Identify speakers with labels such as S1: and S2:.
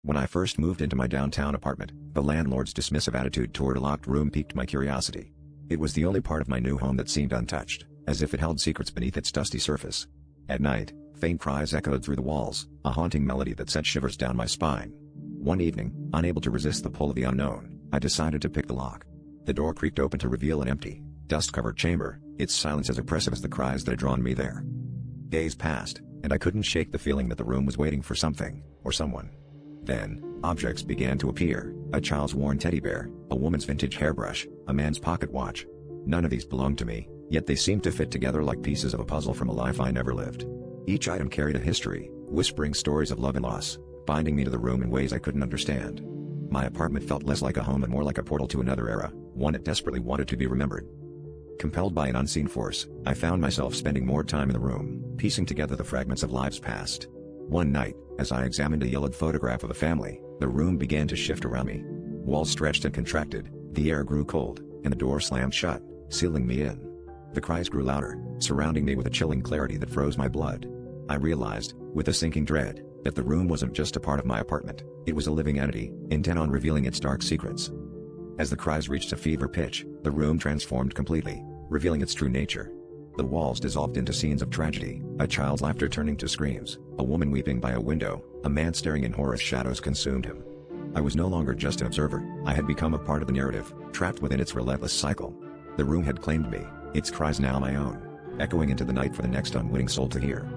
S1: When I first moved into my downtown apartment, the landlord's dismissive attitude toward a locked room piqued my curiosity. It was the only part of my new home that seemed untouched, as if it held secrets beneath its dusty surface. At night, faint cries echoed through the walls, a haunting melody that sent shivers down my spine. One evening, unable to resist the pull of the unknown, I decided to pick the lock. The door creaked open to reveal an empty, dust-covered chamber, its silence as oppressive as the cries that had drawn me there. Days passed, and I couldn't shake the feeling that the room was waiting for something, or someone. Then, objects began to appear, a child's worn teddy bear, a woman's vintage hairbrush, a man's pocket watch. None of these belonged to me, yet they seemed to fit together like pieces of a puzzle from a life I never lived. Each item carried a history, whispering stories of love and loss, binding me to the room in ways I couldn't understand. My apartment felt less like a home and more like a portal to another era, one that desperately wanted to be remembered. Compelled by an unseen force, I found myself spending more time in the room, piecing together the fragments of lives past. One night, as I examined a yellowed photograph of a family, the room began to shift around me. Walls stretched and contracted, the air grew cold, and the door slammed shut, sealing me in. The cries grew louder, surrounding me with a chilling clarity that froze my blood. I realized, with a sinking dread, that the room wasn't just a part of my apartment, it was a living entity, intent on revealing its dark secrets. As the cries reached a fever pitch, the room transformed completely, revealing its true nature. The walls dissolved into scenes of tragedy, a child's laughter turning to screams, a woman weeping by a window, a man staring in horror as shadows consumed him. I was no longer just an observer, I had become a part of the narrative, trapped within its relentless cycle. The room had claimed me, its cries now my own, echoing into the night for the next unwitting soul to hear.